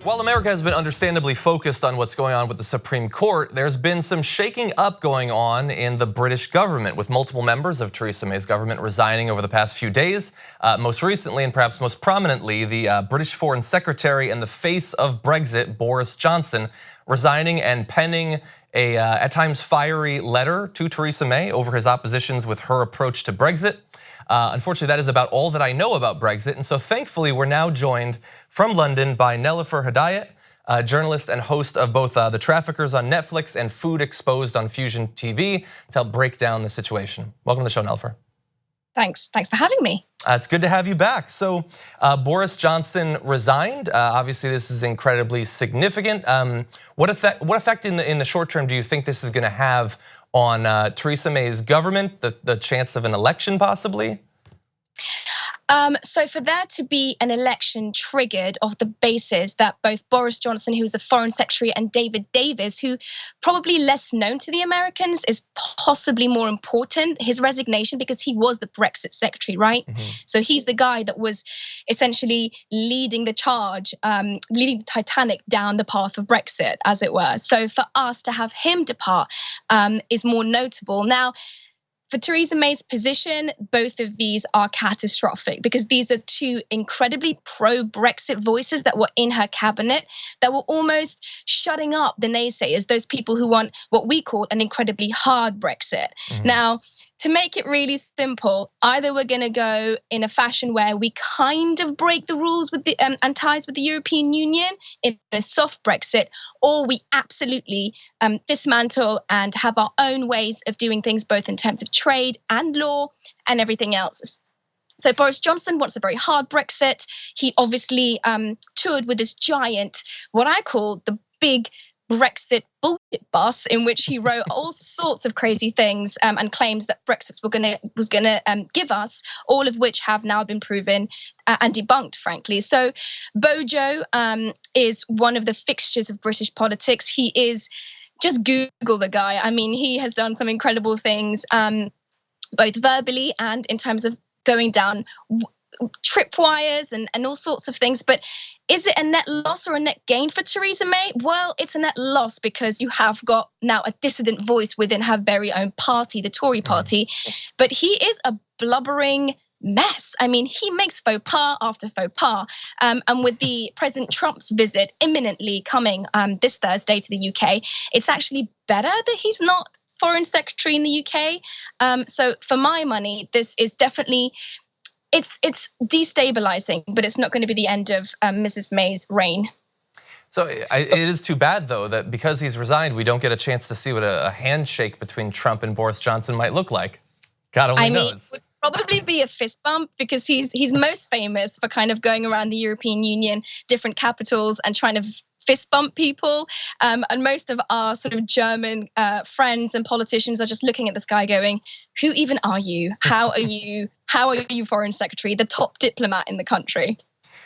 While America has been understandably focused on what's going on with the Supreme Court, there's been some shaking up going on in the British government, with multiple members of Theresa May's government resigning over the past few days. Most recently, and perhaps most prominently, the British Foreign Secretary and the face of Brexit, Boris Johnson, resigning and penning a at times fiery letter to Theresa May over his oppositions with her approach to Brexit. Unfortunately, that is about all that I know about Brexit. And so thankfully, we're now joined from London by Nelufar Hedayat, journalist and host of both The Traffickers on Netflix and Food Exposed on Fusion TV, to help break down the situation. Welcome to the show, Nelufar. Thanks for having me. It's good to have you back. So Boris Johnson resigned. Obviously, this is incredibly significant. What effect in the short term do you think this is going to have on Theresa May's government, the chance of an election possibly? So for there to be an election triggered off the basis that both Boris Johnson, who was the foreign secretary, and David Davis, who probably less known to the Americans, is possibly more important, his resignation, because he was the Brexit secretary, right? So he's the guy that was essentially leading the charge, leading the Titanic down the path of Brexit, as it were. So for us to have him depart is more notable. Now, for Theresa May's position, both of these are catastrophic because these are two incredibly pro-Brexit voices that were in her cabinet that were almost shutting up the naysayers, those people who want what we call an incredibly hard Brexit. Now, to make it really simple, either we're going to go in a fashion where we kind of break the rules with the and ties with the European Union in a soft Brexit, or we absolutely dismantle and have our own ways of doing things, both in terms of trade and law and everything else. So Boris Johnson wants a very hard Brexit. He obviously toured with this giant, what I call the big Brexit bullshit bus, in which he wrote all sorts of crazy things and claims that Brexit was gonna give us, all of which have now been proven and debunked, frankly. So Bojo is one of the fixtures of British politics. He is, just Google the guy. I mean, he has done some incredible things, both verbally and in terms of going down tripwires and all sorts of things. But is it a net loss or a net gain for Theresa May? Well, it's a net loss because you have got now a dissident voice within her very own party, the Tory party. But he is a blubbering mess. I mean, he makes faux pas after faux pas. And with the President Trump's visit imminently coming this Thursday to the UK, it's actually better that he's not foreign secretary in the UK. So for my money, this is definitely, it's destabilizing, but it's not going to be the end of Mrs. May's reign. So it is too bad, though, that because he's resigned, we don't get a chance to see what a handshake between Trump and Boris Johnson might look like. God only knows. It would probably be a fist bump because he's most famous for kind of going around the European Union, different capitals, and trying to fist bump people. And most of our sort of German friends and politicians are just looking at this guy going, who even are you? How are you? How are you foreign secretary, the top diplomat in the country?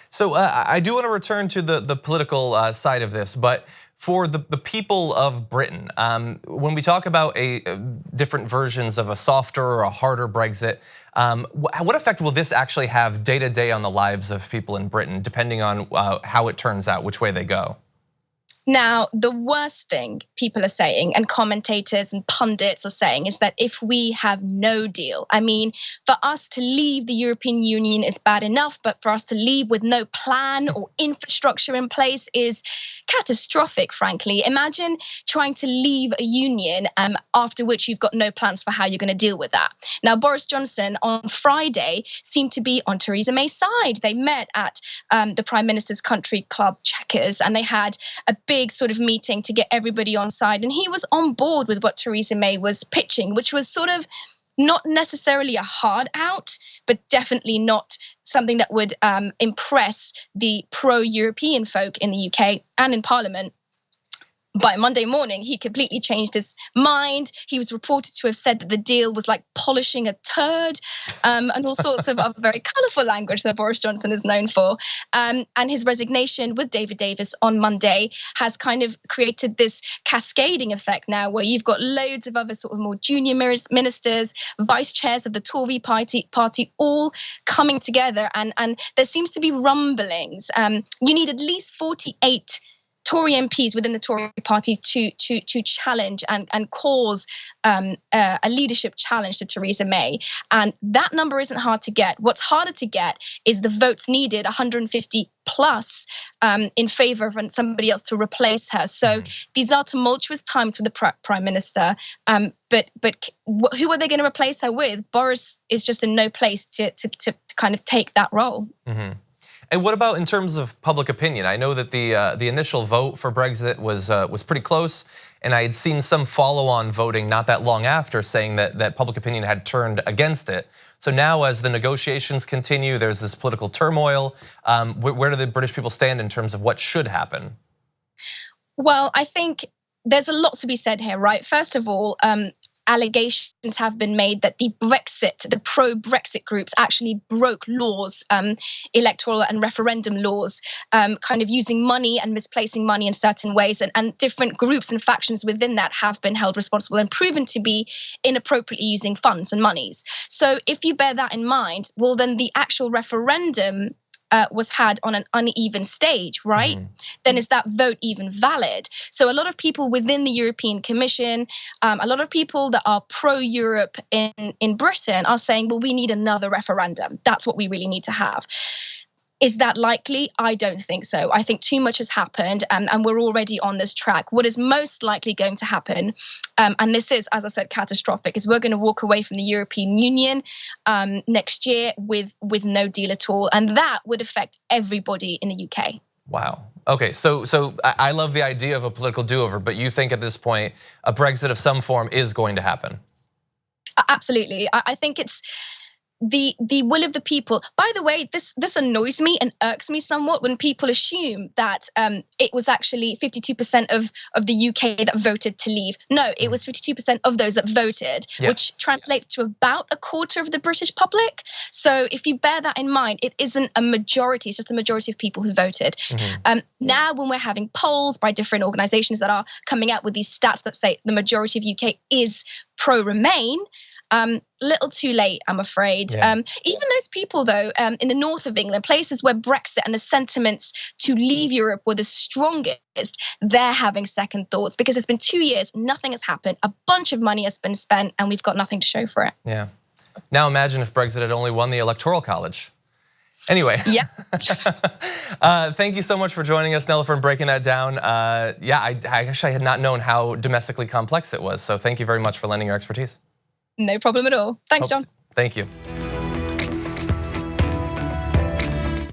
So I do want to return to the political side of this, but for the people of Britain, when we talk about different versions of a softer or a harder Brexit, what effect will this actually have day to day on the lives of people in Britain, depending on how it turns out, which way they go? Now, the worst thing people are saying, and commentators and pundits are saying, is that if we have no deal, I mean, for us to leave the European Union is bad enough, but for us to leave with no plan or infrastructure in place is catastrophic, frankly. Imagine trying to leave a union after which you've got no plans for how you're going to deal with that. Now, Boris Johnson on Friday seemed to be on Theresa May's side. They met at the Prime Minister's country club, Chequers, and they had a big sort of meeting to get everybody on side. And he was on board with what Theresa May was pitching, which was sort of not necessarily a hard out, but definitely not something that would impress the pro-European folk in the UK and in Parliament. by Monday morning, he completely changed his mind. He was reported to have said that the deal was like polishing a turd, and all sorts of other very colourful language that Boris Johnson is known for. And his resignation with David Davis on Monday has kind of created this cascading effect now, where you've got loads of other sort of more junior ministers, vice chairs of the Tory party all coming together, and there seems to be rumblings. You need at least 48 Tory MPs within the Tory party to challenge and cause a leadership challenge to Theresa May, and that number isn't hard to get. What's harder to get is the votes needed, 150 plus, in favor of somebody else to replace her. So these are tumultuous times for the Prime Minister. But who are they going to replace her with? Boris is just in no place to kind of take that role. And what about in terms of public opinion? I know that the initial vote for Brexit was pretty close, and I had seen some follow-on voting not that long after saying that public opinion had turned against it. So now, as the negotiations continue, there's this political turmoil. Where do the British people stand in terms of what should happen? Well, I think there's a lot to be said here, right? First of all, allegations have been made that the pro-Brexit groups actually broke laws, electoral and referendum laws, kind of using money and misplacing money in certain ways. And different groups and factions within that have been held responsible and proven to be inappropriately using funds and monies. So if you bear that in mind, well, then the actual referendum was had on an uneven stage, right? Then is that vote even valid? So a lot of people within the European Commission, a lot of people that are pro-Europe in Britain are saying, well, we need another referendum. That's what we really need to have. Is that likely? I don't think so. I think too much has happened, and we're already on this track. What is most likely going to happen, and this is, as I said, catastrophic, is we're going to walk away from the European Union next year with no deal at all, and that would affect everybody in the UK. Wow. Okay, so I love the idea of a political do-over, but you think at this point a Brexit of some form is going to happen? Absolutely. I think it's the will of the people. By the way, this annoys me and irks me somewhat when people assume that it was actually 52% of the UK that voted to leave. No, it was 52% of those that voted, which translates to about a quarter of the British public. So if you bear that in mind, it isn't a majority, it's just a majority of people who voted. Now when we're having polls by different organizations that are coming out with these stats that say the majority of UK is pro-Remain, little too late, I'm afraid. Even those people, though, in the north of England, places where Brexit and the sentiments to leave Europe were the strongest, they're having second thoughts because it's been 2 years, nothing has happened, a bunch of money has been spent, and we've got nothing to show for it. Yeah. Now imagine if Brexit had only won the Electoral College. Anyway, thank you so much for joining us, Nelufar, and breaking that down. I actually had not known how domestically complex it was, so thank you very much for lending your expertise. No problem at all. Thanks, John. Thank you.